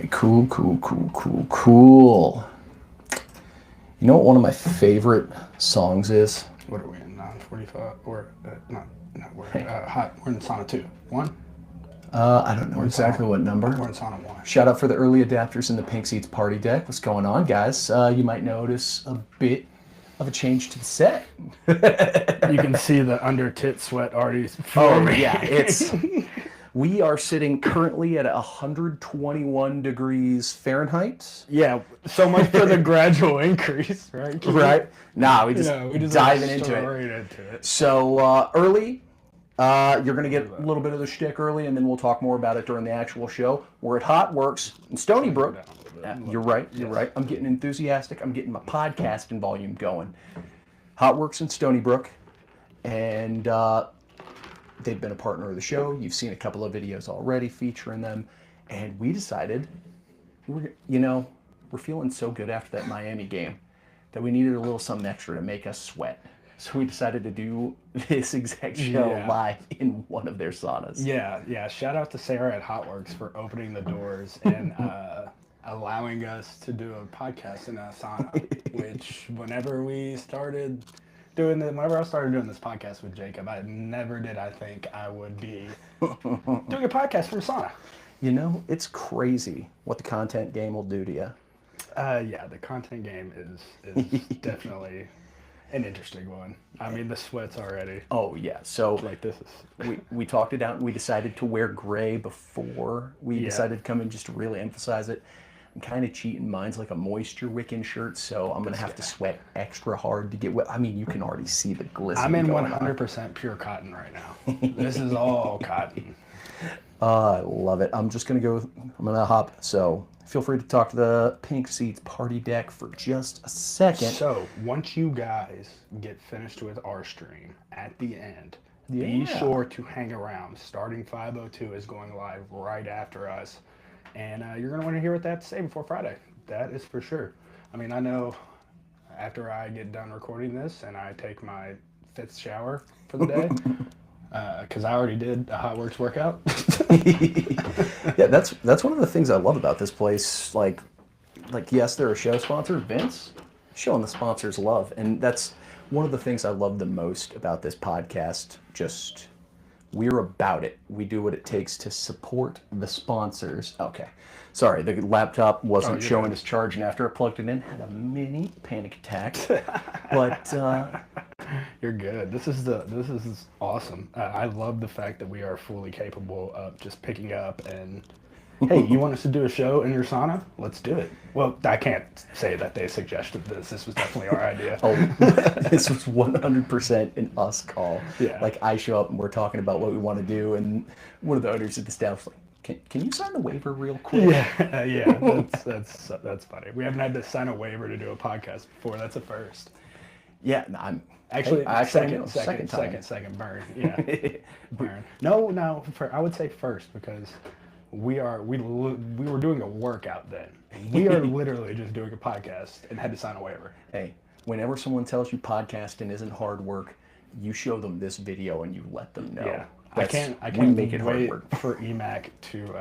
Cool. You know what one of my favorite songs is? What are we in? 9:45 or not? We're hot. We're in sauna 2. 1. I don't know exactly what number. We're in sauna 1. Shout out for the early adapters in the Pink Seats party deck. What's going on, guys? You might notice a bit of a change to the set. You can see the under tit sweat already forming. Yeah, we are sitting currently at 121 degrees Fahrenheit. Yeah, so much for the gradual increase, right? Right? Nah, we just diving into it. So early, you're going to get a little bit of the shtick early, and then we'll talk more about it during the actual show. We're at Hot Works in Stony Brook. You're right. I'm getting enthusiastic. I'm getting my podcasting volume going. Hot Works in Stony Brook, and they've been a partner of the show. You've seen a couple of videos already featuring them, and we decided, we're feeling so good after that Miami game that we needed a little something extra to make us sweat. So we decided to do this exact show live in one of their saunas. Yeah. Shout out to Sarah at Hotworks for opening the doors and allowing us to do a podcast in a sauna. Which, whenever I started doing this podcast with Jacob, I never did I think I would be doing a podcast from a sauna. You know, it's crazy what the content game will do to you. Yeah, the content game is definitely an interesting one. I mean, the sweats already. Oh yeah, so like this is. we talked it out, and we decided to wear gray before we decided to come in, just to really emphasize it. I'm kind of cheating. Mine's like a moisture wicking shirt, so I'm gonna have to sweat extra hard to get wet. I mean, you can already see the glisten. I'm in 100% pure cotton right now. This is all cotton. I love it. I'm gonna hop. So feel free to talk to the Pink Seats party deck for just a second. So once you guys get finished with our stream at the end, be sure to hang around. Starting 5:02 is going live right after us, and you're gonna want to hear what they have to say before Friday. That is for sure. I mean, I know after I get done recording this and I take my 5th shower for the day. Because I already did a Hot Works workout. Yeah, that's one of the things I love about this place. Like yes, they're a show sponsor, Vince, showing the sponsors love, and that's one of the things I love the most about this podcast. Just we're about it. We do what it takes to support the sponsors. Okay, sorry, the laptop wasn't showing its charge, and after I plugged it in, had a mini panic attack. But you're good. This is awesome. I love the fact that we are fully capable of just picking up and, hey, you want us to do a show in your sauna? Let's do it. Well, I can't say that they suggested this. This was definitely our idea. Oh, this was 100% an us call. Yeah. Like, I show up and we're talking about what we want to do, and one of the owners at the staff's like, Can you sign a waiver real quick? Yeah. That's funny. We haven't had to sign a waiver to do a podcast before. That's a first. Yeah, second burn. Yeah, burn. No. I would say first, because we were doing a workout then. We are literally just doing a podcast and had to sign a waiver. Hey, whenever someone tells you podcasting isn't hard work, you show them this video and you let them know. Yeah, I can't make it wait hard work for EMAC to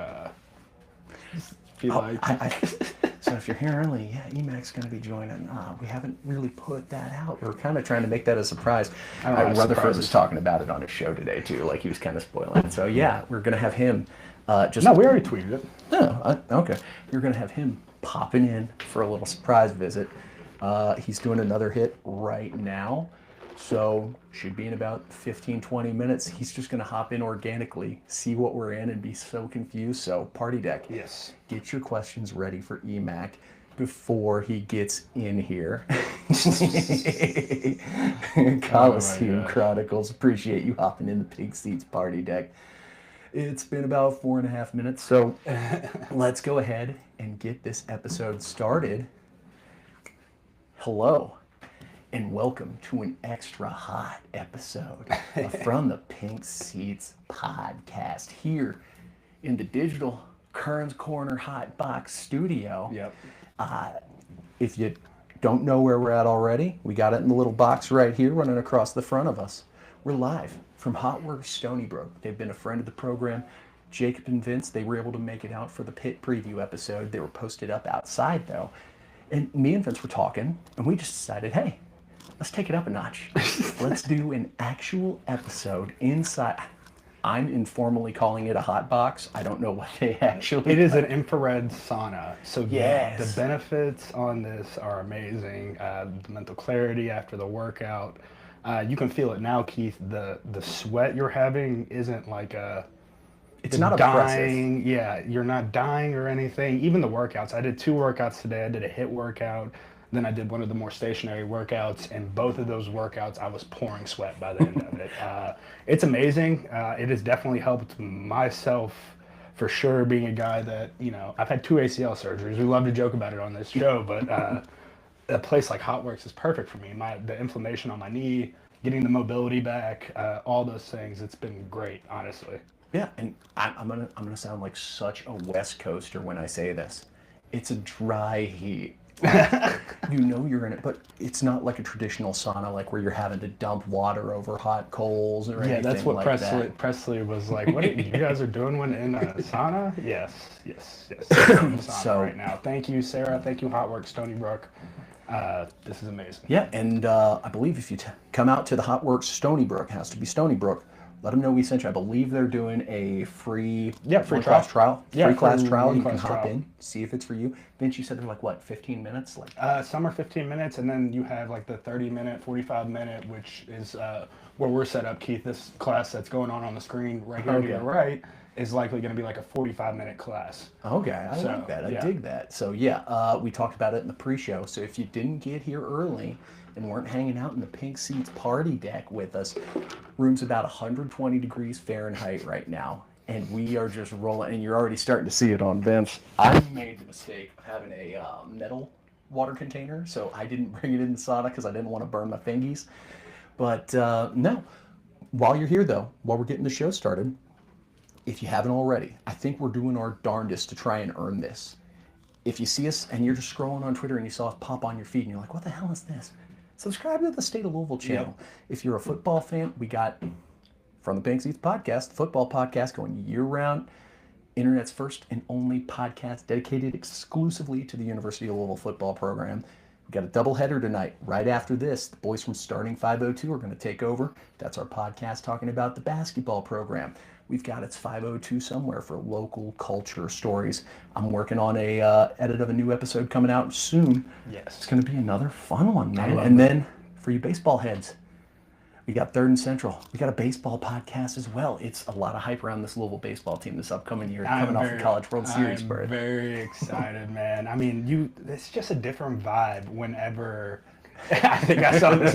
be like. So if you're here early, EMAC's going to be joining. We haven't really put that out. We're kind of trying to make that a surprise. Rutherford was talking about it on his show today too. Like, he was kind of spoiling it. So we're going to have him. We already tweeted it. Oh, okay. You're going to have him popping in for a little surprise visit. He's doing another hit right now. So should be in about 15, 20 minutes. He's just going to hop in organically, see what we're in, and be so confused. So party deck. Yes. Get your questions ready for EMAC before he gets in here. Coliseum Chronicles, appreciate you hopping in the Pink Seats party deck. It's been about 4.5 minutes, so let's go ahead and get this episode started. Hello, and welcome to an extra hot episode from the Pink Seats podcast here in the digital Kern's Corner Hot Box studio. Yep. If you don't know where we're at already, we got it in the little box right here running across the front of us. We're live from Hot Works Stony Brook. They've been a friend of the program. Jacob and Vince, they were able to make it out for the pit preview episode. They were posted up outside, though. And me and Vince were talking, and we just decided, hey, let's take it up a notch. Let's do an actual episode inside. I'm informally calling it a hot box. I don't know what they actually... It is an infrared sauna. So yes, the benefits on this are amazing. The mental clarity after the workout. You can feel it now, Keith. The sweat you're having isn't like a... It's not dying. oppressive. Yeah, you're not dying or anything. Even the workouts. I did 2 workouts today. I did a HIIT workout. Then I did one of the more stationary workouts, and both of those workouts, I was pouring sweat by the end of it. It's amazing. It has definitely helped myself for sure, being a guy that, I've had 2 ACL surgeries. We love to joke about it on this show, but a place like Hotworks is perfect for me. The inflammation on my knee, getting the mobility back, all those things, it's been great, honestly. Yeah, and I'm gonna sound like such a West Coaster when I say this. It's a dry heat. You're in it, but it's not like a traditional sauna, like where you're having to dump water over hot coals or anything. Yeah, that's what like Presley was like. What you guys are doing one in a sauna? Yes. Sauna so right now. Thank you, Sarah. Thank you, Hotworks, Stony Brook. This is amazing. Yeah, and I believe if you come out to the Hotworks Stony Brook, has to be Stony Brook. Let them know we sent you. I believe they're doing a free class trial. Yeah, free class trial. You class can hop trial. in, see if it's for you. Vince, you said they're like, what, 15 minutes? Some are 15 minutes, and then you have like the 30-minute, 45-minute, which is where we're set up, Keith. This class that's going on the screen right here to your right is likely going to be like a 45-minute class. Okay, I like that. I dig that. So yeah, we talked about it in the pre-show. So if you didn't get here early and weren't hanging out in the Pink Seats party deck with us, room's about 120 degrees Fahrenheit right now, and we are just rolling, and you're already starting to see it on Vince. I made the mistake of having a metal water container, so I didn't bring it in the sauna because I didn't want to burn my fingies. But no, while you're here though, while we're getting the show started, if you haven't already, I think we're doing our darndest to try and earn this. If you see us and you're just scrolling on Twitter and you saw us pop on your feed and you're like, what the hell is this? Subscribe to the State of Louisville channel. Yep. If you're a football fan, we got, from the Pink Seats podcast, the football podcast going year-round, internet's first and only podcast dedicated exclusively to the University of Louisville football program. We got a doubleheader tonight. Right after this, the boys from Starting 502 are going to take over. That's our podcast talking about the basketball program. We've got It's 502 somewhere for local culture stories. I'm working on a edit of a new episode coming out soon. Yes. It's going to be another fun one, man. And then for you baseball heads, we got Third and Central. We got a baseball podcast as well. It's a lot of hype around this Louisville baseball team this upcoming year, coming off the College World Series. I'm very excited, man. I mean, it's just a different vibe whenever... I think I saw this.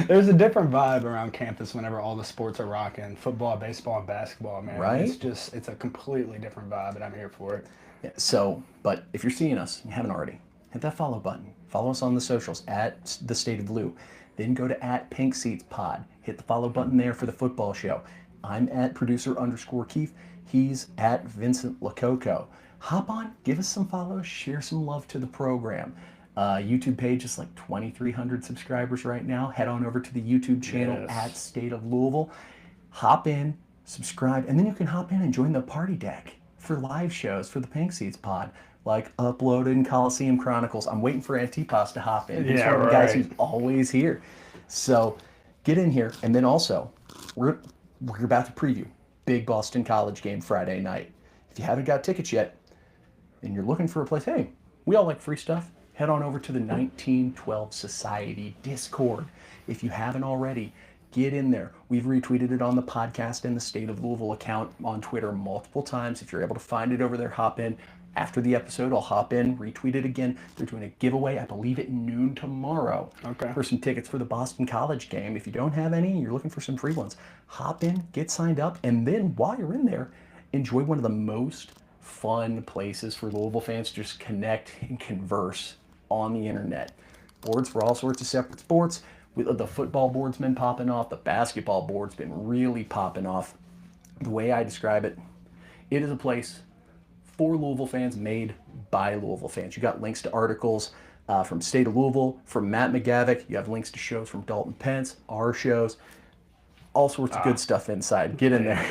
There's a different vibe around campus whenever all the sports are rocking. Football, baseball, and basketball, man. Right? It's a completely different vibe, and I'm here for it. Yeah, so, but if you're seeing us, you haven't already, hit that follow button. Follow us on the socials, at the State of Lou. Then go to at Pink Seats Pod. Hit the follow button there for the football show. I'm at producer_Keith. He's at Vincent Lococo. Hop on, give us some follows, share some love to the program. YouTube page is like 2,300 subscribers right now. Head on over to the YouTube channel at State of Louisville. Hop in, subscribe, and then you can hop in and join the party deck for live shows for the Pink Seats Pod, like Uploaded and Coliseum Chronicles. I'm waiting for Antipas to hop in. He's one of the guys who's always here. So get in here, and then also we're about to preview Big Boston College game Friday night. If you haven't got tickets yet, and you're looking for a place, hey, we all like free stuff. Head on over to the 1912 Society Discord. If you haven't already, get in there. We've retweeted it on the podcast and the State of Louisville account on Twitter multiple times. If you're able to find it over there, hop in. After the episode, I'll hop in, retweet it again. They're doing a giveaway, I believe, at noon tomorrow for some tickets for the Boston College game. If you don't have any, you're looking for some free ones, hop in, get signed up, and then while you're in there, enjoy one of the most fun places for Louisville fans to just connect and converse on the internet. Boards for all sorts of separate sports. The football board's been popping off. The basketball board's been really popping off. The way I describe it, it is a place for Louisville fans, made by Louisville fans. You got links to articles from State of Louisville, from Matt McGavick. You have links to shows from Dalton Pence, our shows. all sorts of good stuff inside. Get in there.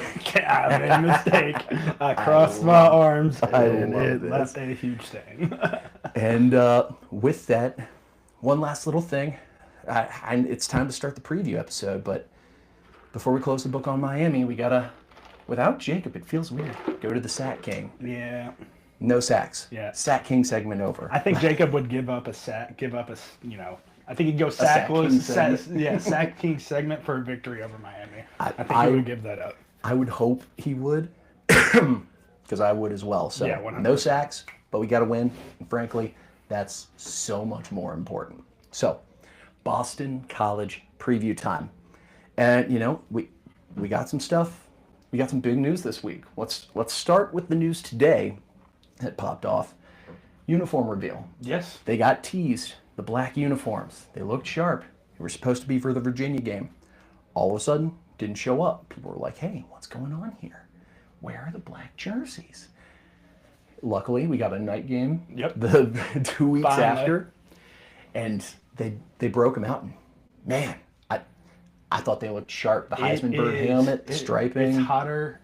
I made a mistake. I crossed my arms and it left a huge stain. And with that, one last little thing. It's time to start the preview episode, but before we close the book on Miami, we gotta, without Jacob, it feels weird. Go to the Sack King. Yeah. No sacks. Yeah. Sack King segment over. I think Jacob would give up a sack, I think he'd go sackless. Sack King segment for a victory over Miami. I think he would give that up. I would hope he would, because I would as well. So yeah, no sacks, but we got to win. And frankly, that's so much more important. So, Boston College preview time, and we got some stuff. We got some big news this week. Let's start with the news today that popped off. Uniform reveal. Yes. They got teased. The black uniforms. They looked sharp. They were supposed to be for the Virginia game. All of a sudden, didn't show up. People were like, hey, what's going on here? Where are the black jerseys? Luckily, we got a night game the 2 weeks after. And they broke them out. And man, I thought they looked sharp. The Heisman bird helmet, the striping.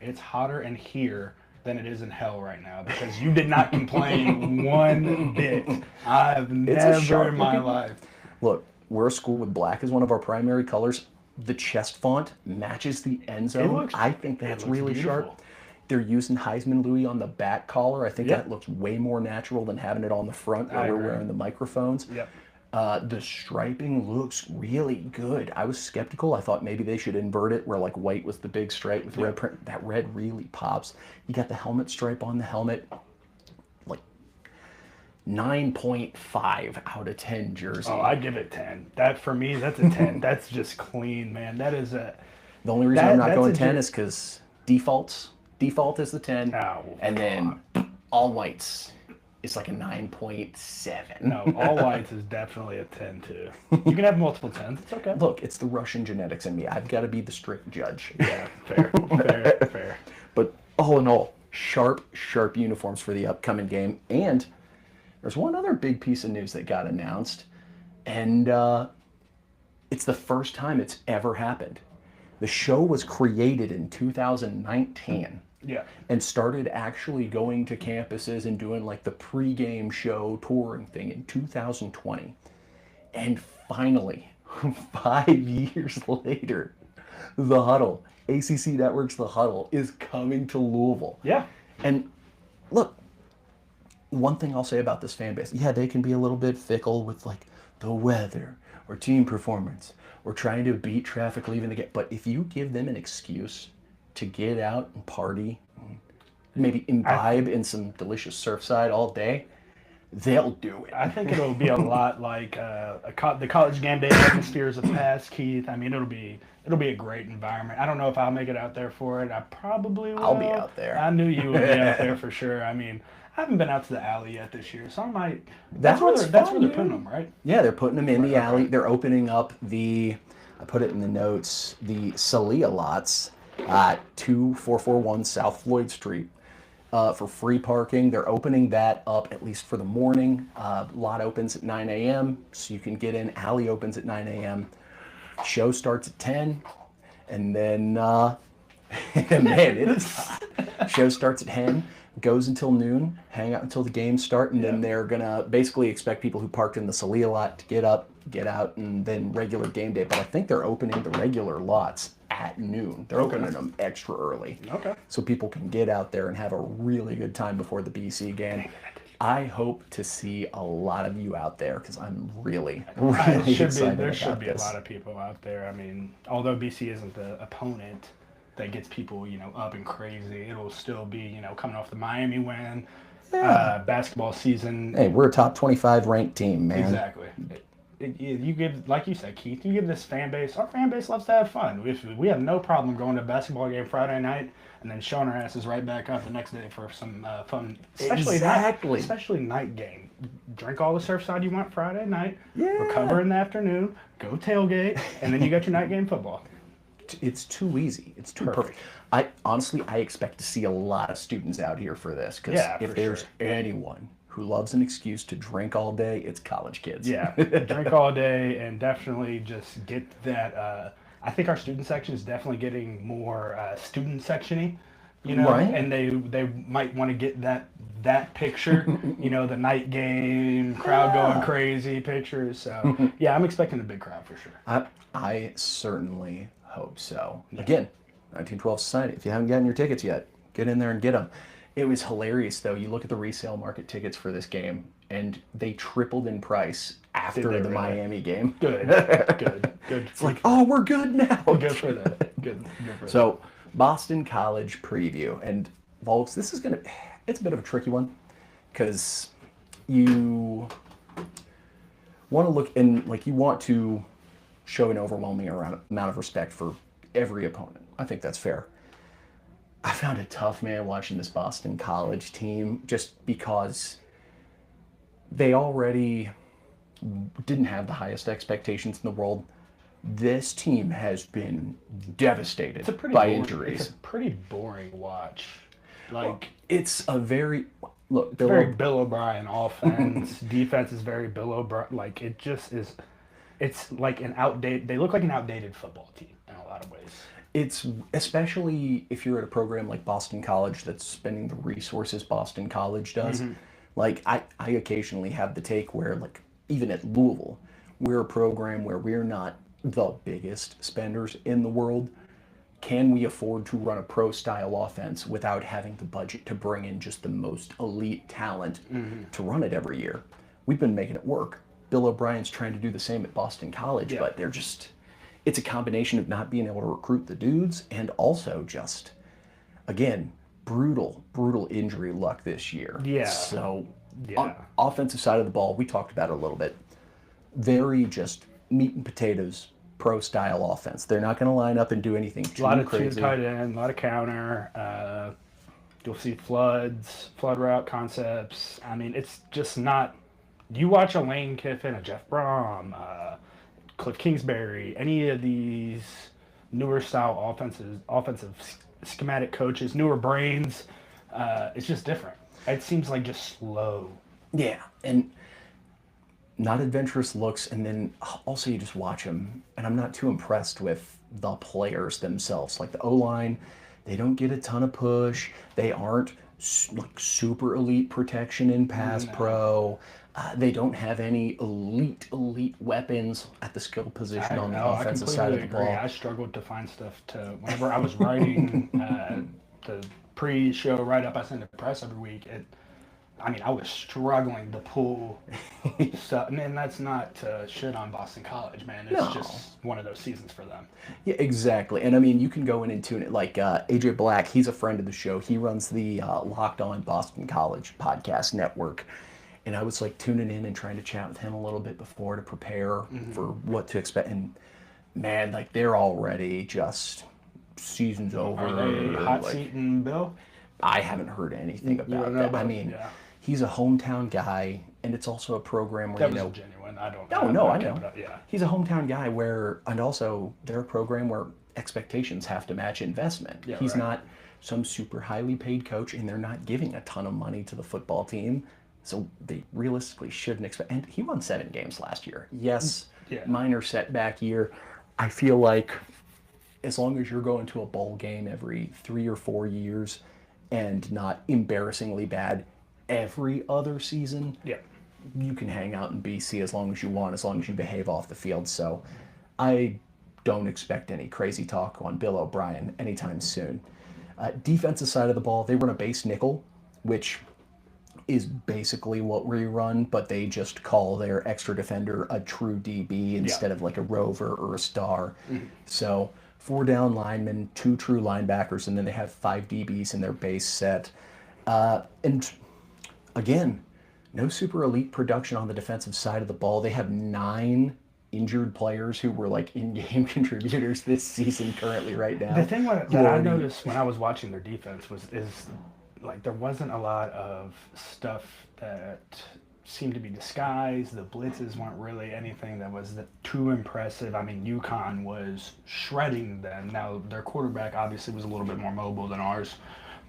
It's hotter in here than it is in hell right now, because you did not complain one bit. I've never in my life. Look, we're a school with black as one of our primary colors. The chest font matches the end zone. I think that's really sharp. They're using Heisman Louis on the back collar. I think that looks way more natural than having it on the front where we're wearing the microphones. Yep. The striping looks really good. I was skeptical. I thought maybe they should invert it where like white was the big stripe with red print. That red really pops. You got the helmet stripe on the helmet. Like 9.5 out of 10 jersey. Oh, I'd give it 10. That for me, that's a 10. That's just clean, man. That is a... The only reason I'm not going 10 is because default is the 10. Oh, and then all whites. It's like a 9.7. No, all whites is definitely a 10 too. You can have multiple 10s. It's okay. Look, it's the Russian genetics in me. I've got to be the strict judge. Yeah, fair. But all in all, sharp uniforms for the upcoming game. And there's one other big piece of news that got announced, and it's the first time it's ever happened. The show was created in 2019. Yeah. And started actually going to campuses and doing like the pregame show touring thing in 2020. And finally, 5 years later, The Huddle, ACC Network's The Huddle, is coming to Louisville. Yeah. And look, one thing I'll say about this fan base, they can be a little bit fickle with like the weather or team performance or trying to beat traffic leaving the game. But if you give them an excuse to get out and party, maybe imbibe in some delicious Surfside all day, they'll do it. I think it'll be a lot like the college game day atmospheres of past, Keith. I mean, it'll be a great environment. I don't know if I'll make it out there for it. I probably will. I'll be out there. I knew you would be out there for sure. I mean, I haven't been out to the alley yet this year, so I might. That's where they're putting them, right? Yeah, they're putting them in the alley. They're opening up I put it in the notes, the Celia lots at 2441 South Floyd Street. For free parking. They're opening that up at least for the morning. Lot opens at 9 a.m. so you can get in. Alley opens at 9 a.m. Show starts at 10. And then, man, it is hot. Show starts at 10, goes until noon, hang out until the games start, and then they're going to basically expect people who parked in the Celia lot to get up, get out, and then regular game day. But I think they're opening the regular lots at noon. They're opening them extra early. Okay. So people can get out there and have a really good time before the BC game. I hope to see a lot of you out there because I'm really excited There should about be this. a lot of people out there. I mean, although BC isn't the opponent that gets people, up and crazy, it'll still be, coming off the Miami win, basketball season. Hey, we're a top 25 ranked team, man. Exactly. You give, like you said, Keith, you give this fan base, our fan base loves to have fun. We have no problem going to a basketball game Friday night and then showing our asses right back up the next day for some fun, especially night game. Drink all the Surfside you want Friday night, recover in the afternoon, go tailgate, and then you got your night game football. It's too easy. It's too perfect. I expect to see a lot of students out here for this because if there's anyone who loves an excuse to drink all day, it's college kids. Yeah, drink all day and definitely just get that I think our student section is definitely getting more student section-y, Right. and they might want to get that picture, the night game, crowd going crazy pictures. So, yeah, I'm expecting a big crowd for sure. I certainly hope so. Again, 1912 Society, if you haven't gotten your tickets yet, get in there and get them. It was hilarious, though. You look at the resale market tickets for this game, and they tripled in price after the really? Miami game. Good. It's like, oh, we're good now. Good for that. Good for So, Boston College preview. And, folks, it's a bit of a tricky one because you want to look and, like, you want to show an overwhelming amount of respect for every opponent. I think that's fair. I found it tough, man, watching this Boston College team just because they already didn't have the highest expectations in the world. This team has been devastated by injuries. It's a pretty boring watch. It's a very very Bill O'Brien offense. Defense is very Bill O'Brien. Like, it just is. It's like they look like an outdated football team in a lot of ways. It's especially if you're at a program like Boston College that's spending the resources Boston College does. Like, I occasionally have the take where, like, even at Louisville, we're a program where we're not the biggest spenders in the world. Can we afford to run a pro-style offense without having the budget to bring in just the most elite talent to run it every year? We've been making it work. Bill O'Brien's trying to do the same at Boston College, but it's a combination of not being able to recruit the dudes and also just, again, brutal injury luck this year. Yeah. So, on offensive side of the ball, we talked about it a little bit. Very just meat and potatoes, pro-style offense. They're not going to line up and do anything too crazy. A lot of two tight end, a lot of counter. You'll see flood route concepts. I mean, it's just not. You watch a Lane Kiffin, a Jeff Brom, Cliff Kingsbury, any of these newer style offensive schematic coaches, newer brains, it's just different. It seems like just slow. Yeah, and not adventurous looks, and then also you just watch them, and I'm not too impressed with the players themselves. Like the O-line, they don't get a ton of push. They aren't like super elite protection in pass pro. They don't have any elite weapons at the skill position on the offensive side of the ball. I struggled to find stuff whenever I was writing the pre-show write-up I send to press every week. I was struggling to pull stuff. And that's not to shit on Boston College, man. It's just one of those seasons for them. Yeah, exactly. And I mean, you can go in and tune it. Like AJ Black, he's a friend of the show. He runs the Locked On Boston College podcast network. And I was like tuning in and trying to chat with him a little bit before to prepare for what to expect. And man, like they're already just season's over. Are they hot seating Bill? I haven't heard anything about that. I mean, he's a hometown guy, and it's also a program where that was genuine. I don't. I know. He's a hometown guy and also they're a program where expectations have to match investment. Yeah, he's not some super highly paid coach, and they're not giving a ton of money to the football team. So they realistically shouldn't expect. And he won 7 games last year. Yes, minor setback year. I feel like as long as you're going to a bowl game every 3 or 4 years and not embarrassingly bad every other season, you can hang out in BC as long as you want, as long as you behave off the field. So I don't expect any crazy talk on Bill O'Brien anytime soon. Defensive side of the ball, they run a base nickel, which is basically what we run, but they just call their extra defender a true DB instead of like a rover or a star. So 4 down linemen, 2 true linebackers, and then they have 5 DBs in their base set. And again, no super elite production on the defensive side of the ball. They have 9 injured players who were like in-game contributors this season currently right now. The thing that I noticed when I was watching their defense is like there wasn't a lot of stuff that seemed to be disguised. The blitzes weren't really anything that was too impressive. I mean, UConn was shredding them. Now, their quarterback obviously was a little bit more mobile than ours,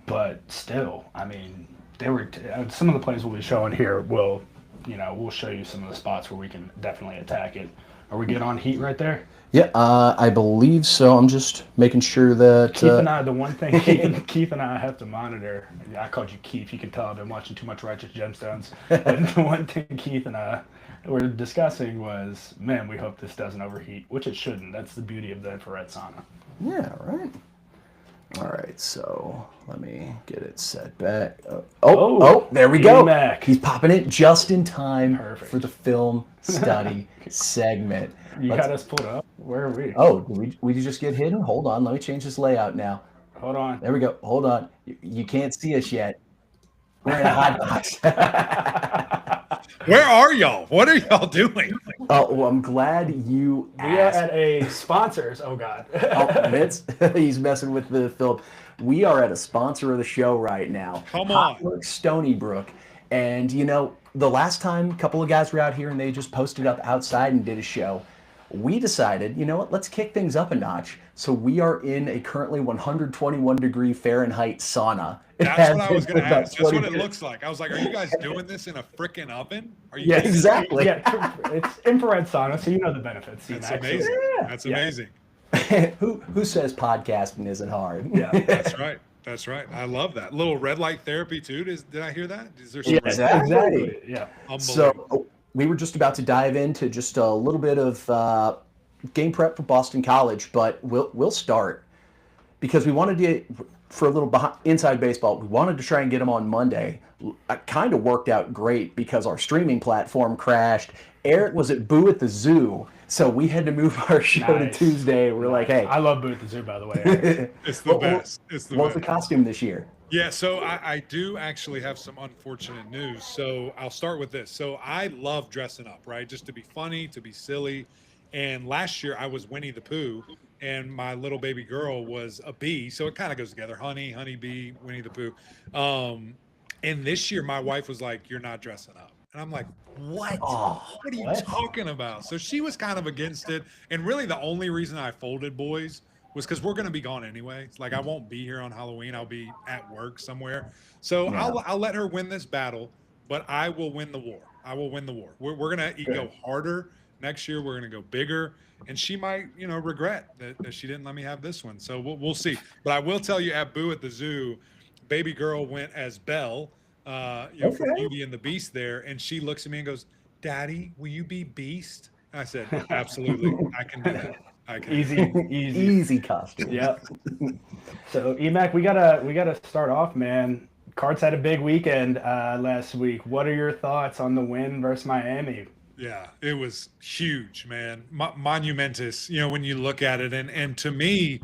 but still, I mean, they were some of the plays we'll be showing here we'll show you some of the spots where we can definitely attack it. Are we good on heat right there? Yeah, I believe so. I'm just making sure that Keith and I, the one thing Keith and I have to monitor. I called you Keith. You can tell I've been watching too much Righteous Gemstones. But the one thing Keith and I were discussing was, man, we hope this doesn't overheat, which it shouldn't. That's the beauty of the infrared sauna. Yeah, right. All right, so let me get it set back. Oh, there we go. Mac. He's popping it just in time Perfect. for the film study segment. You got us pulled up. Where are we? Oh, did we just get hidden? Hold on, let me change this layout now. Hold on. There we go. Hold on. You can't see us yet. We're in a hot box. Where are y'all? What are y'all doing? Oh, well, I'm glad you asked. We are at a sponsors. Oh, God. Vince, he's messing with the film. We are at a sponsor of the show right now. Come on. Hot Works Stony Brook. And, the last time a couple of guys were out here and they just posted up outside and did a show, we decided, let's kick things up a notch. So we are in a currently 121-degree Fahrenheit sauna. That's what I was going to ask. That's what it looks like. I was like, are you guys doing this in a freaking oven? Are you exactly. Yeah, it's infrared sauna, so you know the benefits. That's amazing. Yeah. That's amazing. Who says podcasting isn't hard? Yeah, that's right. That's right. I love that. Little red light therapy too. Did I hear that? Is there some exactly. Yeah. So we were just about to dive into just a little bit of game prep for Boston College, but we'll start because we wanted to, for a little inside baseball, we wanted to try and get them on Monday. It kind of worked out great because our streaming platform crashed. Eric was at Boo at the Zoo, so we had to move our show to Tuesday. We're like, hey. I love Boo at the Zoo, by the way. It's the best. What's the costume this year? Yeah, so I do actually have some unfortunate news. So I'll start with this. So I love dressing up, right? Just to be funny, to be silly. And last year I was Winnie the Pooh, and my little baby girl was a bee. So it kind of goes together. Honey bee, Winnie the Pooh. And this year my wife was like, you're not dressing up. And I'm like, what? What are you talking about? So she was kind of against it. And really the only reason I folded boys was because we're going to be gone anyway. It's like I won't be here on Halloween. I'll be at work somewhere. So I'll let her win this battle, but I will win the war. I will win the war. We're going to go harder. Next year, we're going to go bigger. And she might, regret that she didn't let me have this one. So we'll see. But I will tell you, at Boo at the Zoo, baby girl went as Belle, from Beauty and the Beast there. And she looks at me and goes, Daddy, will you be Beast? And I said, absolutely. I can do that. Easy costume. Yeah. So Emac, we gotta start off, man. Cards had a big weekend last week. What are your thoughts on the win versus Miami? Yeah, it was huge, man. Monumentous, when you look at it. And to me,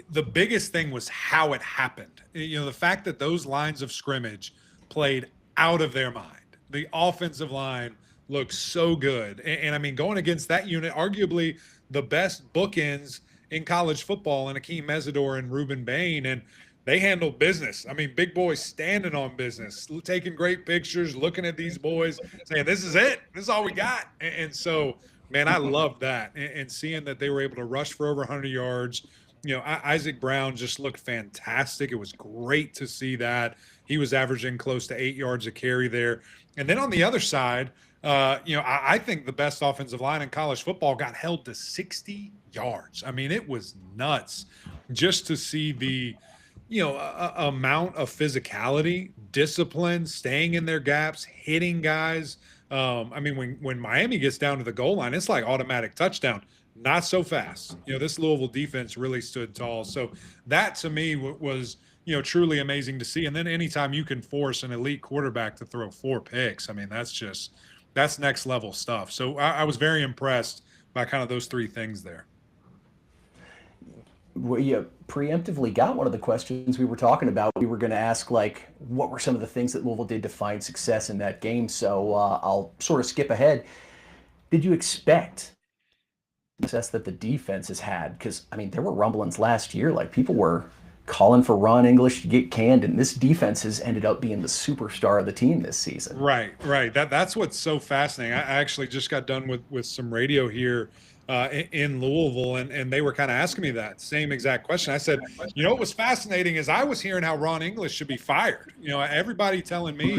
the biggest thing was how it happened. The fact that those lines of scrimmage played out of their mind. The offensive line looked so good. And I mean, going against that unit, arguably the best bookends in college football, and Akeem Mesidor and Ruben Bain, and they handled business. I mean, big boys standing on business, taking great pictures, looking at these boys, saying, this is it. This is all we got. And so, man, I loved that. And seeing that they were able to rush for over 100 yards. Isaac Brown just looked fantastic. It was great to see that. He was averaging close to 8 yards a carry there. And then on the other side, I think the best offensive line in college football got held to 60 yards. I mean, it was nuts just to see the, amount of physicality, discipline, staying in their gaps, hitting guys. I mean, when Miami gets down to the goal line, it's like automatic touchdown. Not so fast. This Louisville defense really stood tall. So that to me was, truly amazing to see. And then anytime you can force an elite quarterback to throw 4 picks, I mean, that's next level stuff. So I was very impressed by kind of those 3 things there. We preemptively got one of the questions we were talking about. We were going to ask, what were some of the things that Louisville did to find success in that game? So I'll sort of skip ahead. Did you expect success that the defense has had? Because, I mean, there were rumblings last year. People were calling for Ron English to get canned, and this defense has ended up being the superstar of the team this season. Right. That's what's so fascinating. I actually just got done with some radio here in Louisvle, and they were kind of asking me that same exact question. I said, what was fascinating is I was hearing how Ron English should be fired. Everybody telling me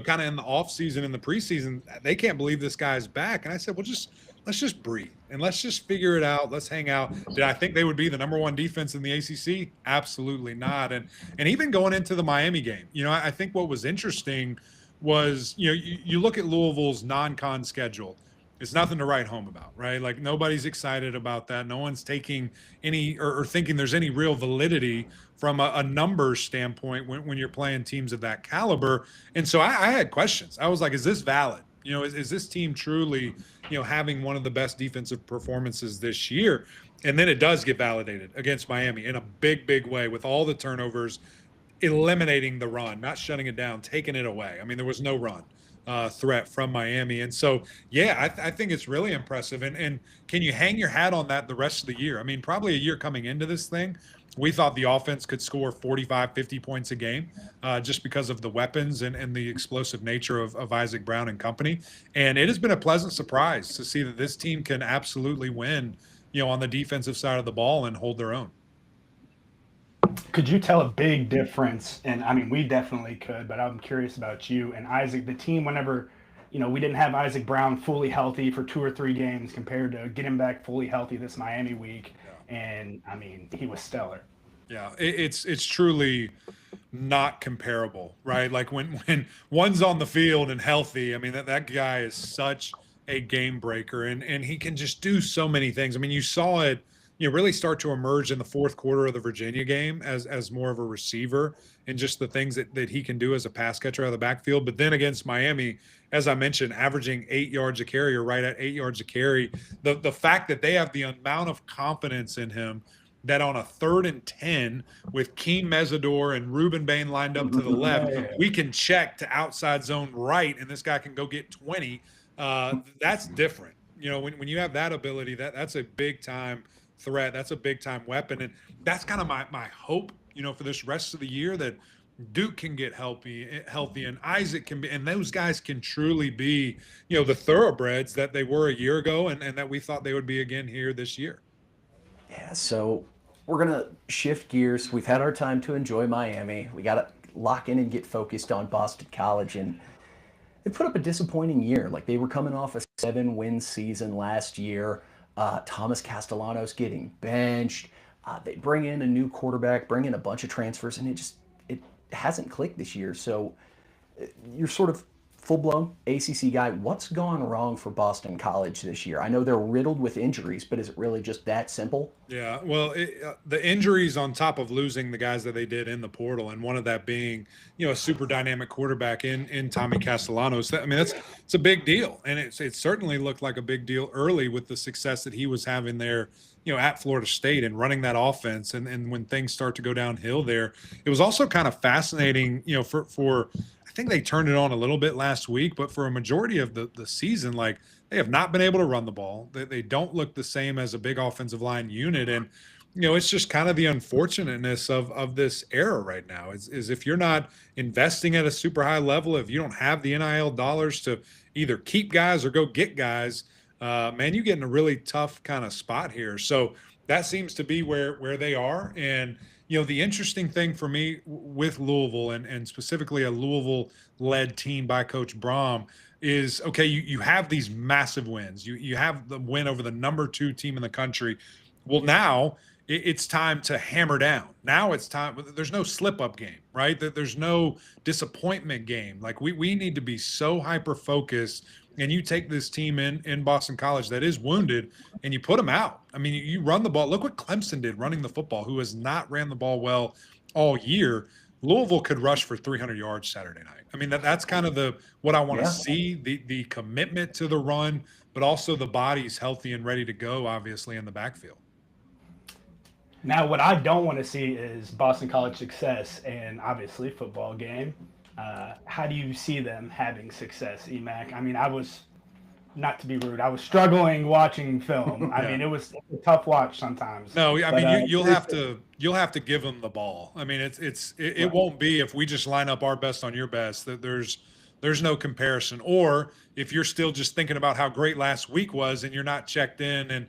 kind of in the offseason, in the preseason, they can't believe this guy's back. And I said, well, just let's just breathe and let's just figure it out. Let's hang out. Did I think they would be the number one defense in the ACC? Absolutely not. And even going into the Miami game, I think what was interesting was, you look at Louisville's non-con schedule. It's nothing to write home about, right? Like nobody's excited about that. No one's taking any or thinking there's any real validity from a numbers standpoint when you're playing teams of that caliber. And so I had questions. I was like, is this valid? Is this team truly, having one of the best defensive performances this year? And then it does get validated against Miami in a big, big way with all the turnovers, eliminating the run, not shutting it down, taking it away. I mean, there was no run threat from Miami. And so, yeah, I think it's really impressive. And can you hang your hat on that the rest of the year? I mean, probably a year coming into this thing, we thought the offense could score 45, 50 points a game just because of the weapons and the explosive nature of Isaac Brown and company. And it has been a pleasant surprise to see that this team can absolutely win, on the defensive side of the ball and hold their own. Could you tell a big difference? And I mean, we definitely could, but I'm curious about you and Isaac, the team, whenever, we didn't have Isaac Brown fully healthy for 2 or 3 games compared to get him back fully healthy this Miami week. And I mean, he was stellar. Yeah, it's truly not comparable, right? Like when one's on the field and healthy, I mean, that guy is such a game breaker and he can just do so many things. I mean, you saw it, really start to emerge in the fourth quarter of the Virginia game as more of a receiver and just the things that he can do as a pass catcher out of the backfield. But then against Miami, as I mentioned, averaging 8 yards a carry or right at 8 yards a carry, the fact that they have the amount of confidence in him that on a 3rd and 10 with Keem Mesidor and Ruben Bain lined up to the left, we can check to outside zone right, and this guy can go get 20. That's different. When you have that ability, that's a big-time threat. That's a big-time weapon. And that's kind of my hope, for this rest of the year, that Duke can get healthy and Isaac can be, and those guys can truly be, the thoroughbreds that they were a year ago and that we thought they would be again here this year. Yeah, so we're going to shift gears. We've had our time to enjoy Miami. We got to lock in and get focused on Boston College. And they put up a disappointing year. Like, they were coming off a 7-win season last year. Thomas Castellanos getting benched. They bring in a new quarterback, bring in a bunch of transfers, and it hasn't clicked this year. So you're sort of full-blown ACC guy. What's gone wrong for Boston College this year? I know they're riddled with injuries, but is it really just that simple? Yeah, well, the injuries on top of losing the guys that they did in the portal, and one of that being, a super dynamic quarterback in Tommy Castellanos. It's a big deal, and it certainly looked like a big deal early with the success that he was having there, at Florida State and running that offense. And when things start to go downhill there, it was also kind of fascinating, for I think they turned it on a little bit last week, but for a majority of the season, like, they have not been able to run the ball. They don't look the same as a big offensive line unit. And, it's just kind of the unfortunateness of this era right now is if you're not investing at a super high level, if you don't have the NIL dollars to either keep guys or go get guys, man, you get in a really tough kind of spot here. So that seems to be where they are. And, the interesting thing for me with Louisville and specifically a Louisville-led team by Coach Braum is, okay, you have these massive wins. You have the win over the number 2 team in the country. Well, now it's time to hammer down. Now it's time. There's no slip-up game, right? There's no disappointment game. Like, we need to be so hyper-focused. And you take this team in Boston College that is wounded and you put them out. I mean, you run the ball. Look what Clemson did running the football, who has not ran the ball well all year. Louisville could rush for 300 yards Saturday night. I mean, that's kind of what I want to see, the commitment to the run, but also the body's healthy and ready to go, obviously, in the backfield. Now, what I don't want to see is Boston College success and obviously football game. How do you see them having success, EMAC? I mean, I was, not to be rude, I was struggling watching film. I mean, it was a tough watch sometimes. No, I mean, you'll have to give them the ball. I mean, it won't be if we just line up our best on your best, that there's no comparison. Or if you're still just thinking about how great last week was and you're not checked in and,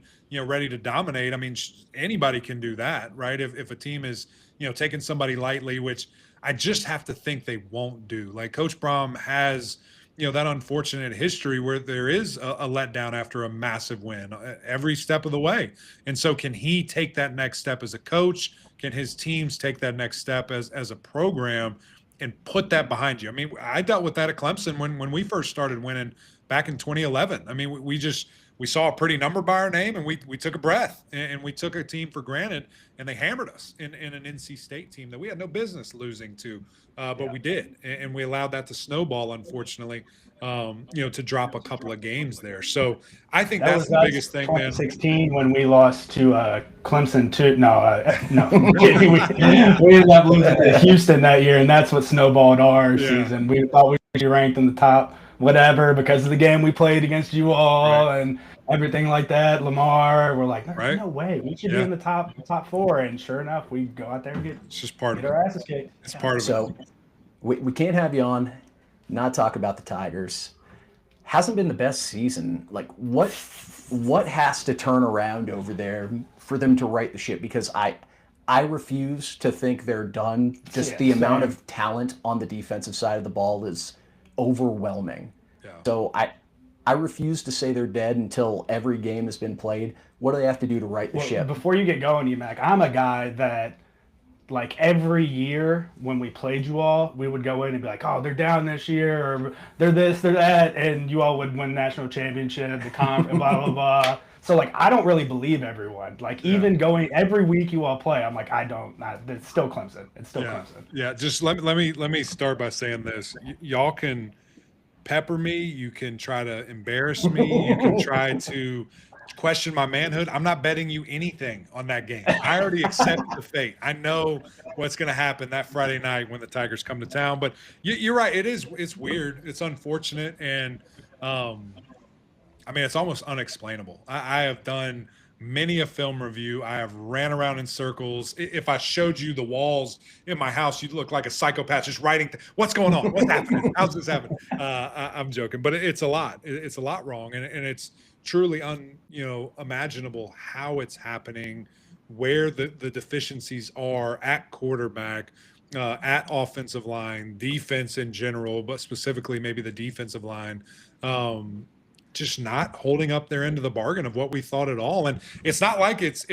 ready to dominate. I mean, anybody can do that, right? If a team is, taking somebody lightly, which I just have to think they won't do. Like, Coach Braum has, that unfortunate history where there is a letdown after a massive win every step of the way. And so can he take that next step as a coach? Can his teams take that next step as a program and put that behind you? I mean, I dealt with that at Clemson when we first started winning back in 2011. I mean, we saw a pretty number by our name, and we took a breath, and we took a team for granted, and they hammered us in an NC State team that we had no business losing to, but we did, and we allowed that to snowball, unfortunately, to drop a couple of games there. So I think that's the biggest thing, man. 2016 when we lost to Clemson too. No, we ended up losing to Houston that year, and that's what snowballed our season. We thought we should be ranked in the top whatever because of the game we played against you all and everything like that. Lamar, we're like, no way, we should be in the top 4, and sure enough, we go out there and get our asses kicked. It's part of it. So we can't have you on not talk about the Tigers. Hasn't been the best season. Like what has to turn around over there for them to right the ship? Because I refuse to think they're done. Just the amount of talent on the defensive side of the ball is overwhelming. Yeah. So I refuse to say they're dead until every game has been played. What do they have to do to right the ship? Before you get going, UMac, I'm a guy that, like, every year when we played you all, we would go in and be like, oh, they're down this year, or they're this, they're that, and you all would win national championship, the comp, and blah, blah, blah. So, like, I don't really believe everyone. Like, even going every week you all play, I'm like, it's still Clemson. It's still Clemson. Yeah, just let me start by saying this. Y'all can pepper me. You can try to embarrass me. You can try to question my manhood. I'm not betting you anything on that game. I already accept the fate. I know what's going to happen that Friday night when the Tigers come to town. But you're right. It's weird. It's unfortunate. And, I mean, it's almost unexplainable. I have done many a film review. I have ran around in circles. If I showed you the walls in my house, you'd look like a psychopath just writing, what's going on? What's happening? How's this happening? I'm joking, but it's a lot. It's a lot wrong. And it's truly unimaginable how it's happening, where the deficiencies are at quarterback, at offensive line, defense in general, but specifically maybe the defensive line. Just not holding up their end of the bargain of what we thought at all. And it's not like it's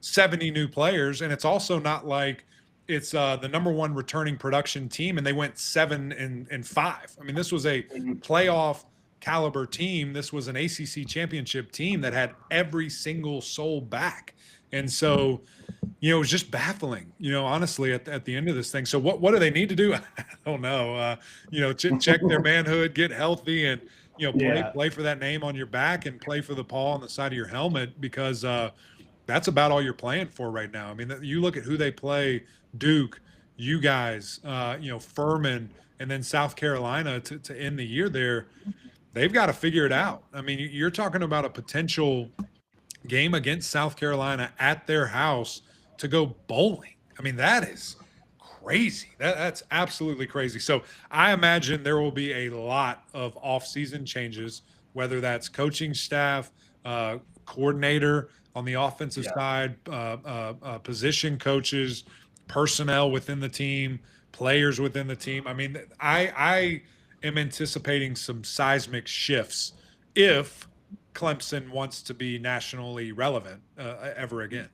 70 new players, and it's also not like it's the number one returning production team and they went 7-5. I mean, this was a playoff caliber team. This was an ACC championship team that had every single soul back. And so, it was just baffling, honestly, at the end of this thing. So what do they need to do? I don't know. Check their manhood, get healthy, and play for that name on your back and play for the paw on the side of your helmet, because that's about all you're playing for right now. I mean, you look at who they play: Duke, you guys, Furman, and then South Carolina to end the year there. They've got to figure it out. I mean, you're talking about a potential game against South Carolina at their house to go bowling. I mean, that is crazy. That's absolutely crazy. So I imagine there will be a lot of off-season changes, whether that's coaching staff, coordinator on the offensive side, position coaches, personnel within the team, players within the team. I mean, I am anticipating some seismic shifts if Clemson wants to be nationally relevant ever again.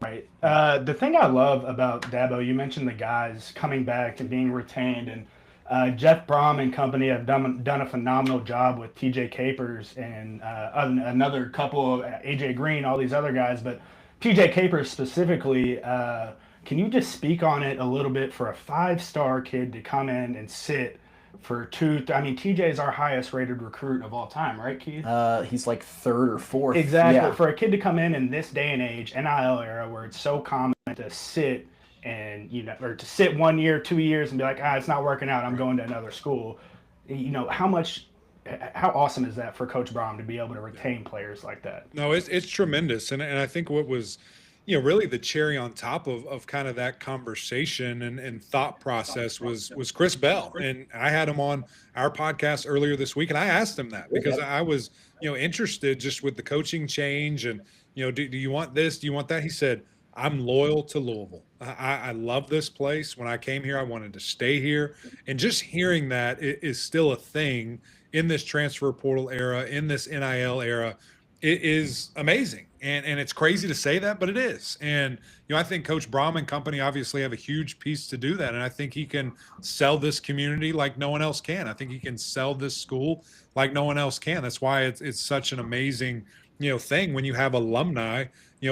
Right. The thing I love about Dabo, you mentioned the guys coming back and being retained, and Jeff Brom and company have done a phenomenal job with TJ Capers and another couple of AJ Green, all these other guys. But TJ Capers specifically, can you just speak on it a little bit for a 5-star kid to come in and sit for TJ is our highest rated recruit of all time, right, Keith? He's like 3rd or 4th. Exactly. Yeah. For a kid to come in this day and age, NIL era, where it's so common to sit and, or to sit 1 year, 2 years and be like, it's not working out, I'm going to another school. How awesome is that for Coach Brom to be able to retain players like that? No, it's tremendous. And I think what was, really the cherry on top of kind of that conversation and thought process was Chris Bell. And I had him on our podcast earlier this week, and I asked him that because I was, interested just with the coaching change and, do you want this? Do you want that? He said, I'm loyal to Louisville. I love this place. When I came here, I wanted to stay here. And just hearing that is still a thing in this transfer portal era, in this NIL era, it is amazing. And it's crazy to say that, but it is. And, I think Coach Braum and company obviously have a huge piece to do that. And I think he can sell this community like no one else can. I think he can sell this school like no one else can. That's why it's such an amazing, thing when you have alumni,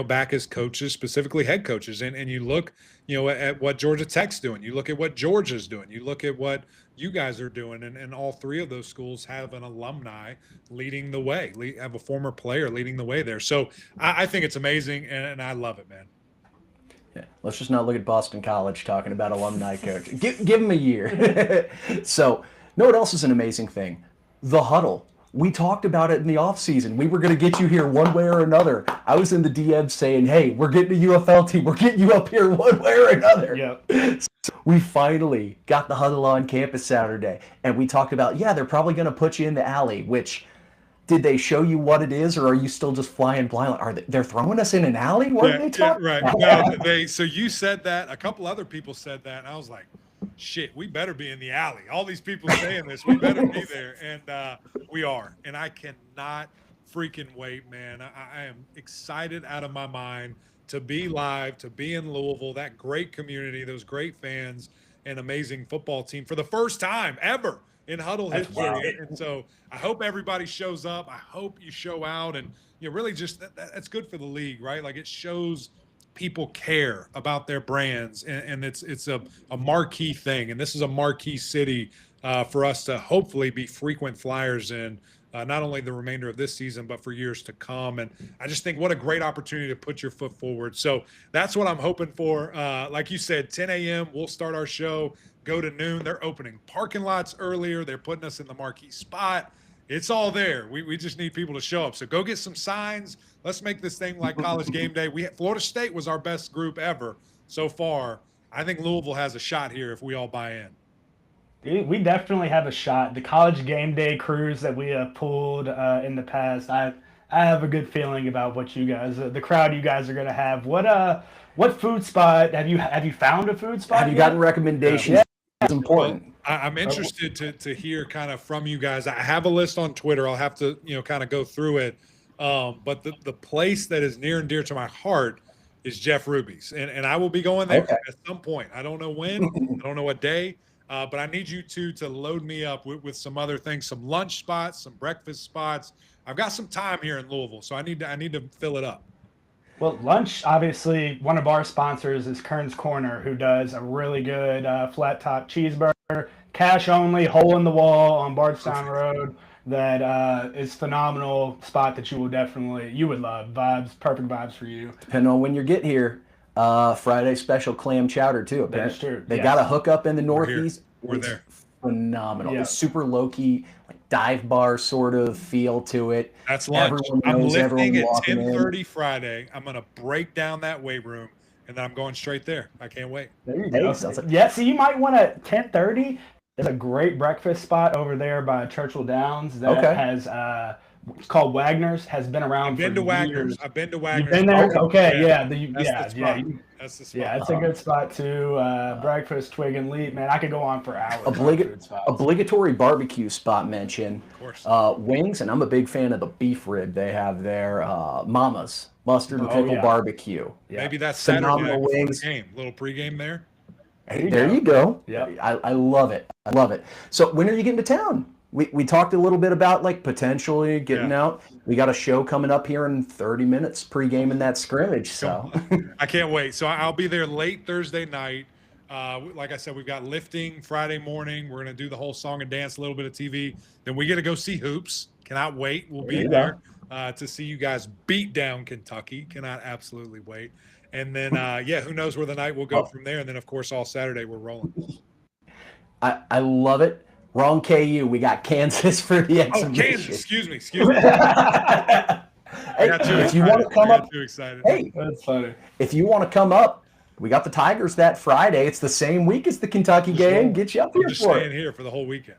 back as coaches, specifically head coaches. And you look, at what Georgia Tech's doing. You look at what Georgia's doing. You look at what you guys are doing. And all three of those schools have an alumni leading the way, have a former player leading the way there. So I think it's amazing, and I love it, man. Yeah, let's just not look at Boston College talking about alumni coach. Give them a year. So, know what else is an amazing thing? The huddle. We talked about it in the offseason. We were going to get you here one way or another. I was in the DM saying, hey, we're getting a UFL team. We're getting you up here one way or another. Yep. So we finally got the huddle on campus Saturday. And we talked about, they're probably going to put you in the alley, which, did they show you what it is, or are you still just flying blind? They're throwing us in an alley? What are they talking about? Right. No, so you said that. A couple other people said that. And I was like, shit, we better be in the alley. All these people saying this, we better be there. And we are. And I cannot freaking wait, man. I am excited out of my mind to be live, to be in Louisville, that great community, those great fans, and amazing football team for the first time ever in huddle history. And so I hope everybody shows up. I hope you show out, and really just that's good for the league, right? Like, it shows people care about their brands, and it's a marquee thing. And this is a marquee city for us to hopefully be frequent flyers in, not only the remainder of this season, but for years to come. And I just think what a great opportunity to put your foot forward. So that's what I'm hoping for. Like you said, 10 a.m. we'll start our show, go to noon. They're opening parking lots earlier. They're putting us in the marquee spot. It's all there. We just need people to show up. So go get some signs. Let's make this thing like College Game Day. Florida State was our best group ever so far. I think Louisville has a shot here if we all buy in. We definitely have a shot. The College Game Day crews that we have pulled in the past, I have a good feeling about what you guys, the crowd you guys are going to have. What food spot have you found a food spot? Have you gotten recommendations? Yeah. It's important. Well, I'm interested to hear kind of from you guys. I have a list on Twitter. I'll have to kind of go through it. But the place that is near and dear to my heart is Jeff Ruby's, and I will be going there at some point. I don't know when, I don't know what day, but I need you to load me up with some other things, some lunch spots, some breakfast spots. I've got some time here in Louisville, so I need to fill it up. Well, lunch, obviously, one of our sponsors is Kern's Corner, who does a really good flat top cheeseburger, cash only, hole in the wall on Bardstown Road. That is phenomenal spot that you would love. Perfect vibes for you. Depending on when you get here, Friday special clam chowder too. That's true. They got a hookup in the Northeast. We're there. Phenomenal. Yeah. It's super low key, like dive bar sort of feel to it. That's lunch. I'm lifting at 10:30 Friday. I'm gonna break down that weight room, and then I'm going straight there. I can't wait. There you go. Yeah, so you might want to 10:30. There's a great breakfast spot over there by Churchill Downs that has it's called Wagner's. Has been around for years. I've been to Wagner's. You've been there? Okay, yeah. That's the spot. Yeah, it's a good spot too. Breakfast, Twig and Leap, man. I could go on for hours. Obligatory barbecue spot mention. Of course. Wings, and I'm a big fan of the beef rib they have there. Mama's mustard and pickle barbecue. Yeah. Maybe that's Saturday phenomenal night wings. The game. Little pregame there. There you go. Yeah, I love it. I love it. So when are you getting to town? We talked a little bit about like potentially getting out. We got a show coming up here in 30 minutes, pregame in that scrimmage. So I can't wait. So I'll be there late Thursday night. Like I said, we've got lifting Friday morning. We're going to do the whole song and dance, a little bit of TV. Then we get to go see hoops. Cannot wait. We'll be there to see you guys beat down Kentucky. Cannot absolutely wait. And then, who knows where the night will go from there. And then, of course, all Saturday we're rolling. I love it. Wrong KU. We got Kansas for the exhibition. Oh, Kansas. Excuse me. If you want to come up, too excited. Hey, that's funny. If you want to come up, we got the Tigers that Friday. It's the same week as the Kentucky game. Get you up here just for staying here for the whole weekend.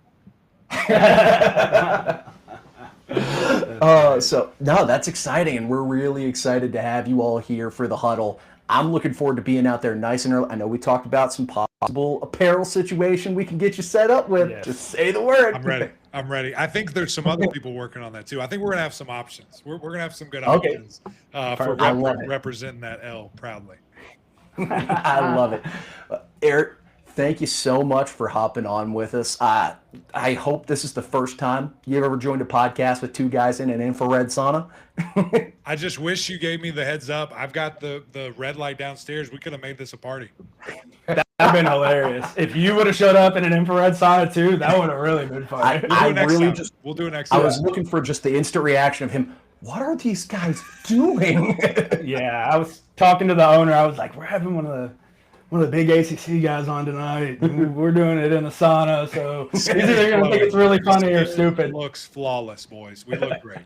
So no, that's exciting, and we're really excited to have you all here for the huddle. I'm looking forward to being out there nice and early. I know we talked about some possible apparel situation we can get you set up with. Yes. Just say the word. I'm ready. I think there's some other people working on that too. I think we're going to have some options. We're going to have some good options for representing that L proudly. I love it. Eric, thank you so much for hopping on with us. I hope this is the first time you've ever joined a podcast with two guys in an infrared sauna. I just wish you gave me the heads up. I've got the red light downstairs. We could have made this a party. That would have been hilarious. If you would have showed up in an infrared sauna too, that would have really been fun. We'll do it next time. I was looking for just the instant reaction of him. What are these guys doing? Yeah, I was talking to the owner. I was like, we're having one of the big ACC guys on tonight. We're doing it in the sauna, so he's either going to think it's really funny or stupid. It looks flawless, boys. We look great.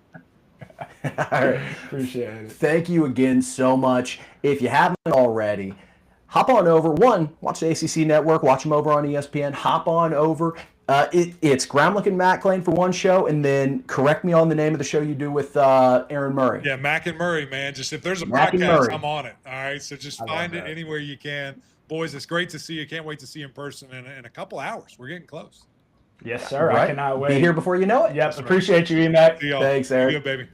All right. Appreciate it. Thank you again so much. If you haven't already, hop on over. One, watch the ACC Network. Watch them over on ESPN. Hop on over. It's Gramlich and Matt Klein for one show, and then correct me on the name of the show you do with Aaron Murray. Yeah, Mac and Murray, man. Just if there's a podcast, I'm on it. All right, so just find it anywhere you can. Boys, it's great to see you. Can't wait to see you in person in a couple hours. We're getting close. Yes, sir. Right. I cannot wait. Be here before you know it. Yep. Appreciate you, Emac. Thanks, Eric. See you, baby.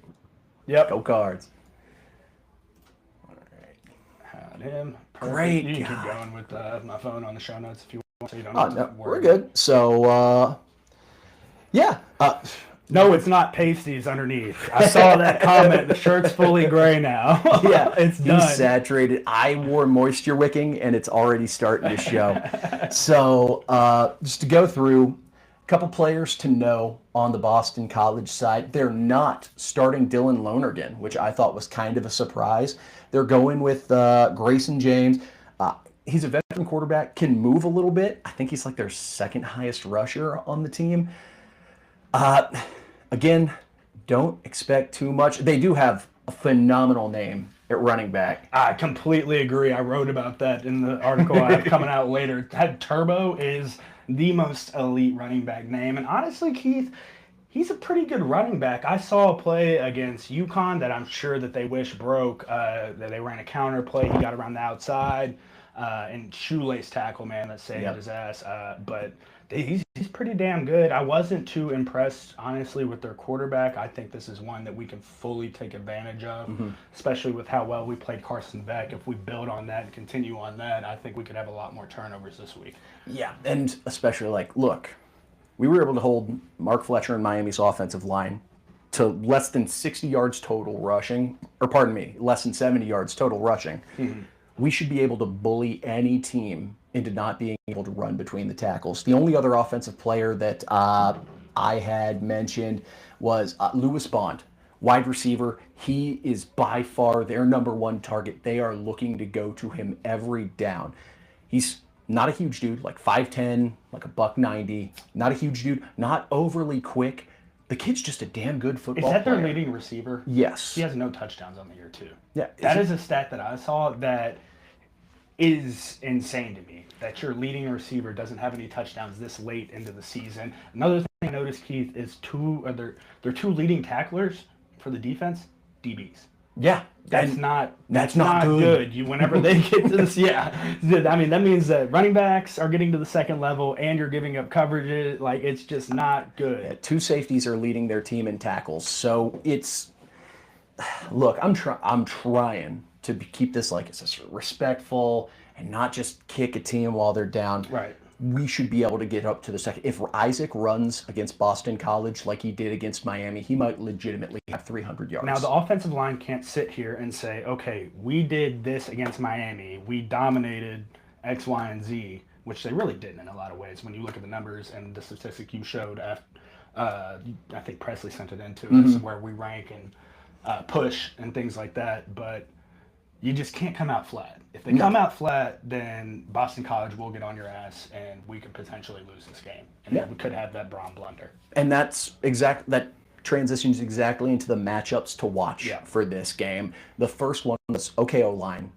Yep. Go Cards. All right. Had him. Perfect. Great. You can keep going with my phone on the show notes if you want, so you don't have to worry. We're good. So, yeah. No, it's not pasties underneath. I saw that comment. The shirt's fully gray now. Yeah, it's done. He's saturated. I wore moisture wicking, and it's already starting to show. So, just to go through a couple players to know on the Boston College side. They're not starting Dylan Lonergan, which I thought was kind of a surprise. They're going with Grayson James. He's a veteran quarterback, can move a little bit. I think he's like their second highest rusher on the team. Again, don't expect too much. They do have a phenomenal name at running back. I completely agree. I wrote about that in the article I have coming out later. That Turbo is the most elite running back name. And honestly, Keith, he's a pretty good running back. I saw a play against UConn that I'm sure that they wish broke. That they ran a counter play. He got around the outside and shoelace tackle, man, that saved his ass. But he's pretty damn good. I wasn't too impressed, honestly, with their quarterback. I think this is one that we can fully take advantage of, especially with how well we played Carson Beck. If we build on that and continue on that, I think we could have a lot more turnovers this week. Yeah, and especially, look, we were able to hold Mark Fletcher and Miami's offensive line to less than 60 yards total rushing, or pardon me, less than 70 yards total rushing. We should be able to bully any team into not being able to run between the tackles. The only other offensive player that I had mentioned was Lewis Bond, wide receiver. He is by far their number one target. They are looking to go to him every down. He's not a huge dude, like 5'10", like a $190. Not a huge dude, not overly quick. The kid's just a damn good football player. Is that their leading receiver? Yes. He has no touchdowns on the year, too. Yeah. That is a stat that I saw that is insane to me, that your leading receiver doesn't have any touchdowns this late into the season. Another thing I noticed, Keith, is their two leading tacklers for the defense, DBs. Yeah. That's not good. Whenever they get to this, I mean, that means that running backs are getting to the second level and you're giving up coverages. It's just not good. Yeah, two safeties are leading their team in tackles. So look, I'm trying to keep this it's respectful and not just kick a team while they're down. Right. We should be able to get up to the second. If Isaac runs against Boston College like he did against Miami, he might legitimately have 300 yards. Now, the offensive line can't sit here and say, okay, we did this against Miami. We dominated X, Y, and Z, which they really didn't in a lot of ways. When you look at the numbers and the statistic you showed, I think Presley sent it into us, where we rank and push and things like that. But you just can't come out flat. If they come out flat, then Boston College will get on your ass, and we could potentially lose this game. And then we could have that Braun blunder. And that transitions exactly into the matchups to watch for this game. The first one was, O-line.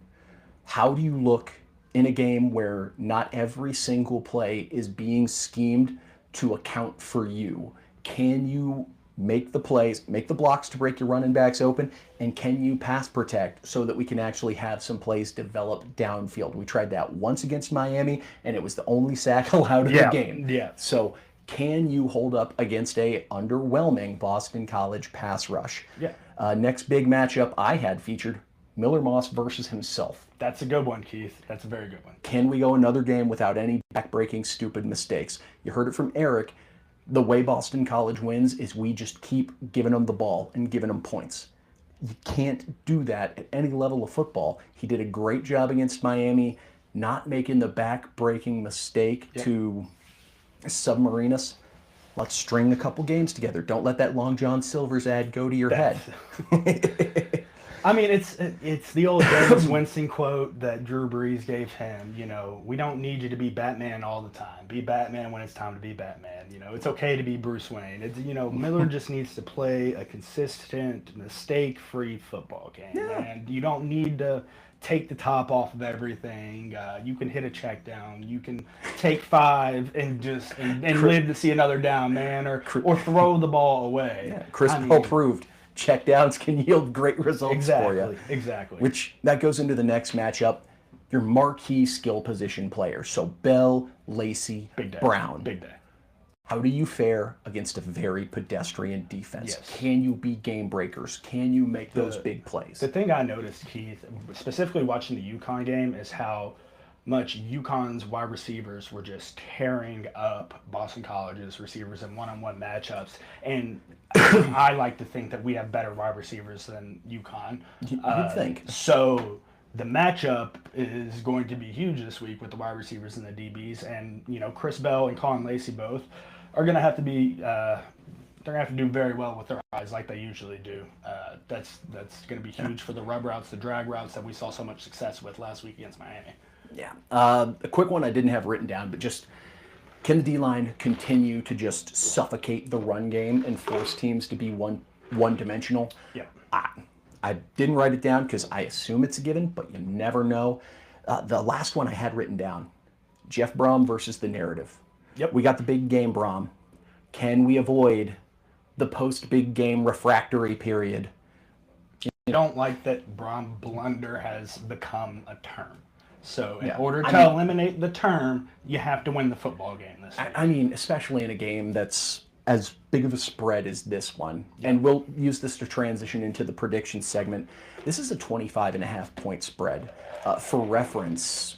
How do you look in a game where not every single play is being schemed to account for you? Can you make the plays, make the blocks to break your running backs open, and can you pass protect so that we can actually have some plays develop downfield? We tried that once against Miami, and it was the only sack allowed in the game. Yeah. So can you hold up against a underwhelming Boston College pass rush? Yeah. Next big matchup I had featured Miller Moss versus himself. That's a good one, Keith. That's a very good one. Can we go another game without any back-breaking stupid mistakes? You heard it from Eric. The way Boston College wins is we just keep giving them the ball and giving them points. You can't do that at any level of football. He did a great job against Miami, not making the back-breaking mistake to submarine us. Let's string a couple games together. Don't let that Long John Silver's ad go to your head. I mean, it's the old James Winston quote that Drew Brees gave him. You know, we don't need you to be Batman all the time. Be Batman when it's time to be Batman. You know, it's okay to be Bruce Wayne. It's, you know, Miller just needs to play a consistent, mistake-free football game, and you don't need to take the top off of everything. You can hit a check down. You can take 5 and just and live to see another down, man, or throw the ball away. Yeah, Chris Paul proved check downs can yield great results for you. Exactly. Which that goes into the next matchup. Your marquee skill position players. So Bell, Lacey, Brown. Big day. How do you fare against a very pedestrian defense? Yes. Can you be game breakers? Can you make those big plays? The thing I noticed, Keith, specifically watching the UConn game, is how much UConn's wide receivers were just tearing up Boston College's receivers in one-on-one matchups. And I like to think that we have better wide receivers than UConn. You'd think. So the matchup is going to be huge this week with the wide receivers and the DBs. And, you know, Chris Bell and Colin Lacey both are going to have to be they're going to have to do very well with their eyes like they usually do. That's going to be huge for the rub routes, the drag routes that we saw so much success with last week against Miami. Yeah. A quick one I didn't have written down, but just can the D-line continue to just suffocate the run game and force teams to be one-dimensional? Yeah. I didn't write it down because I assume it's a given, but you never know. The last one I had written down, Jeff Brom versus the narrative. Yep. We got the big game, Brom. Can we avoid the post-big game refractory period? I don't like that Brom blunder has become a term. So in order to eliminate the term, you have to win the football game this week. I mean, especially in a game that's as big of a spread as this one. Yep. And we'll use this to transition into the prediction segment. This is a 25.5-point spread. For reference,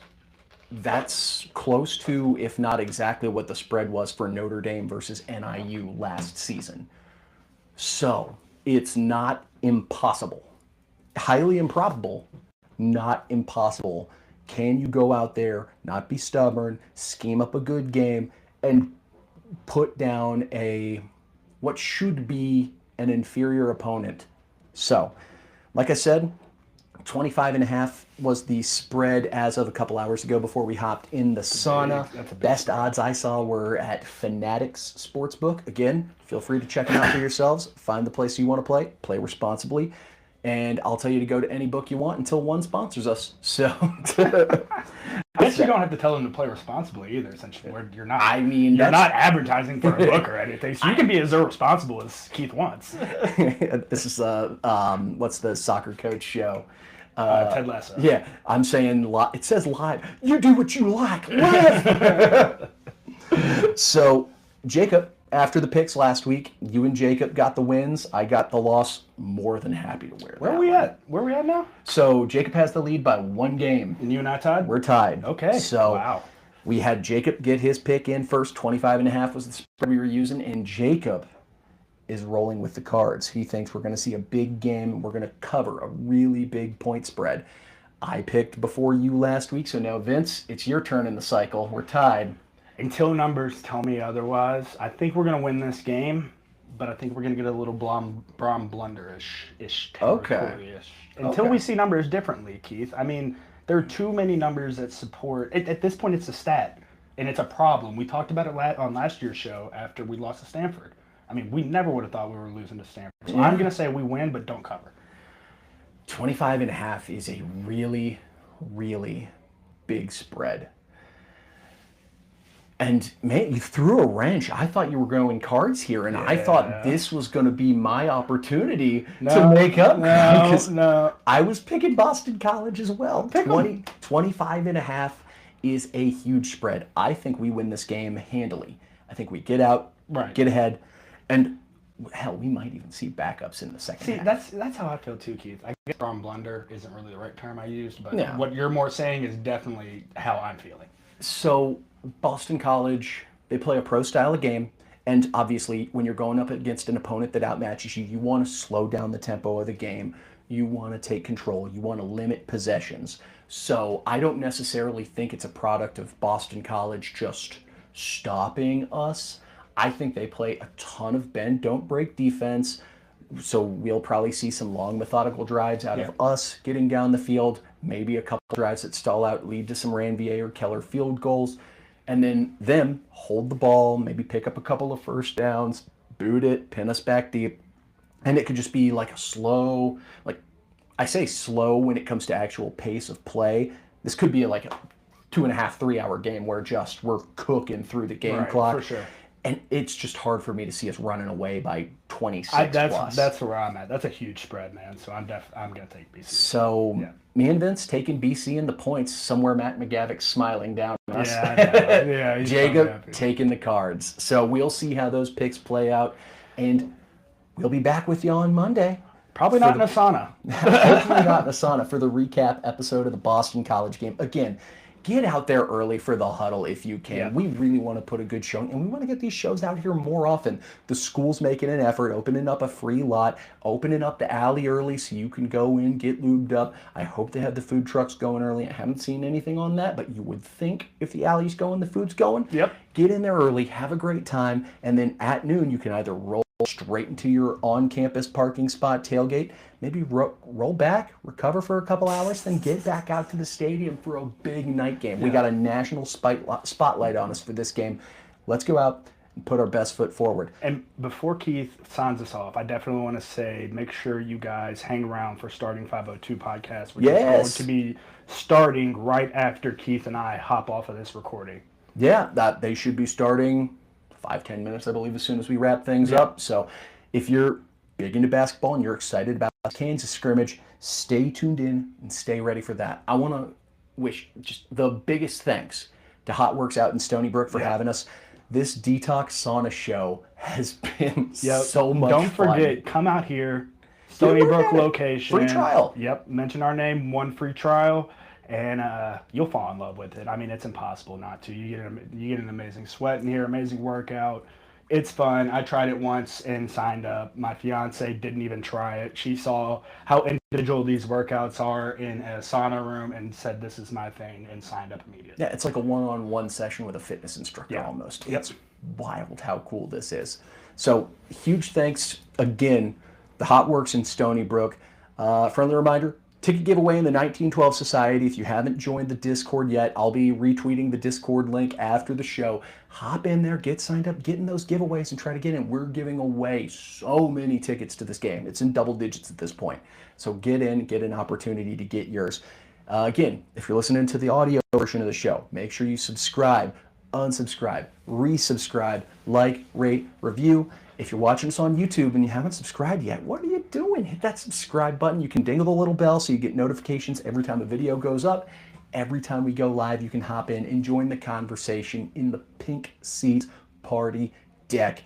that's close to, if not exactly, what the spread was for Notre Dame versus NIU last season. So it's not impossible. Highly improbable, not impossible. Can you go out there, not be stubborn, scheme up a good game, and put down what should be an inferior opponent? So, like I said, 25.5 was the spread as of a couple hours ago before we hopped in the sauna. Best odds I saw were at Fanatics Sportsbook. Again, feel free to check them out for yourselves. Find the place you want to play responsibly. And I'll tell you to go to any book you want until one sponsors us. So I guess you don't have to tell them to play responsibly either, since you're not. I mean, you're not advertising for a book or anything, so you can be as irresponsible as Keith wants. This is what's the soccer coach show? Ted Lasso. Yeah, I'm saying it says live. You do what you like. Live. So, Jacob. After the picks last week, you and Jacob got the wins. I got the loss. More than happy to wear that. Where are we at? Where are we at now? So Jacob has the lead by 1 game. And you and I tied? We're tied. Okay. So wow. We had Jacob get his pick in first. 25.5 was the spread we were using. And Jacob is rolling with the cards. He thinks we're going to see a big game. We're going to cover a really big point spread. I picked before you last week. So now, Vince, it's your turn in the cycle. We're tied. Until numbers tell me otherwise, I think we're going to win this game, but I think we're going to get a little Brom blunder-ish territory-ish. Okay. Until we see numbers differently, Keith. I mean, there are too many numbers that support. At this point, it's a stat, and it's a problem. We talked about it on last year's show after we lost to Stanford. I mean, we never would have thought we were losing to Stanford. So I'm going to say we win, but don't cover. 25.5 is a really, really big spread. And man, you threw a wrench. I thought you were going cards here, and I thought this was going to be my opportunity to make up. No. I was picking Boston College as well. 25.5 is a huge spread. I think we win this game handily. I think we get out, get ahead, and hell, we might even see backups in the second half. That's how I feel too, Keith. I guess strong blunder isn't really the right term I used, but Yeah. what you're more saying is definitely how I'm feeling. So Boston College, they play a pro style of game, and obviously when you're going up against an opponent that outmatches you, you want to slow down the tempo of the game. You want to take control. You want to limit possessions. So I don't necessarily think it's a product of Boston College just stopping us. I think they play a ton of bend, don't break defense. So we'll probably see some long methodical drives out of us getting down the field, maybe a couple drives that stall out, lead to some Ranvier or Keller field goals, and then them hold the ball, maybe pick up a couple of first downs, boot it, pin us back deep. And it could just be like a slow, like I say slow when it comes to actual pace of play. This could be like a 2.5, 3 hour game where just we're cooking through the game clock. For sure. And it's just hard for me to see us running away by 26 plus. That's where I'm at. That's a huge spread, man. So I'm going to take BC. So me and Vince taking BC in the points. Somewhere Matt McGavick's smiling down on us. Yeah, Jacob taking the cards. So we'll see how those picks play out. And we'll be back with you on Monday. Probably not in a sauna. Hopefully not in a sauna for the recap episode of the Boston College game. Again, get out there early for the huddle if you can. Yeah. We really want to put a good show, and we want to get these shows out here more often. The school's making an effort, opening up a free lot, opening up the alley early so you can go in, get lubed up. I hope they have the food trucks going early. I haven't seen anything on that, but you would think if the alley's going, the food's going. Yep. Get in there early, have a great time, and then at noon you can either roll straight into your on-campus parking spot tailgate, maybe roll back, recover for a couple hours, then get back out to the stadium for a big night game. We got a national spotlight on us for this game. Let's go out and put our best foot forward. And before Keith signs us off, I definitely want to say make sure you guys hang around for Starting 502 podcast, which is going to be starting right after Keith and I hop off of this recording. Yeah, that they should be starting 5-10 minutes, I believe, as soon as we wrap things up. So if you're big into basketball and you're excited about Kansas scrimmage, stay tuned in and stay ready for that. I want to wish just the biggest thanks to Hot Works out in Stony Brook for having us. This detox sauna show has been so much fun. Don't forget, come out here, Stony Brook location. Free trial. Yep, mention our name, 1 free trial. And you'll fall in love with it. I mean, it's impossible not to. You get an amazing sweat in here, amazing workout. It's fun. I tried it once and signed up. My fiance didn't even try it. She saw how individual these workouts are in a sauna room and said, this is my thing, and signed up immediately. Yeah, it's like a one-on-one session with a fitness instructor almost. It's wild how cool this is. So huge thanks again, the Hot Works in Stony Brook. Friendly reminder, ticket giveaway in the 1912 Society. If you haven't joined the Discord yet, I'll be retweeting the Discord link after the show. Hop in there, get signed up, get in those giveaways, and try to get in. We're giving away so many tickets to this game. It's in double digits at this point. So get in, get an opportunity to get yours. Again, if you're listening to the audio version of the show, make sure you subscribe, unsubscribe, resubscribe, like, rate, review. If you're watching us on YouTube and you haven't subscribed yet, what are you doing? Hit that subscribe button. You can dingle the little bell so you get notifications every time a video goes up. Every time we go live, you can hop in and join the conversation in the Pink Seats Party Deck.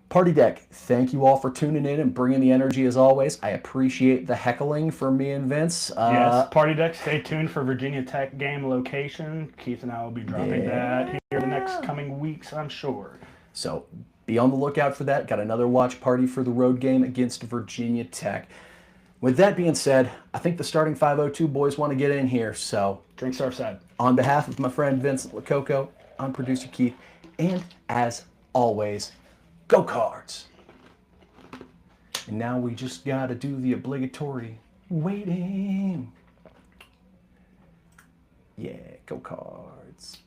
Party Deck, thank you all for tuning in and bringing the energy as always. I appreciate the heckling from me and Vince. Yes, Party Deck, stay tuned for Virginia Tech game location. Keith and I will be dropping that here the next coming weeks, I'm sure. So be on the lookout for that. Got another watch party for the road game against Virginia Tech. With that being said, I think the Starting 502 boys want to get in here. So drinks are said. On behalf of my friend Vincent Lococo, I'm producer Keith, and as always, go Cards. And now we just got to do the obligatory waiting. Yeah, go Cards.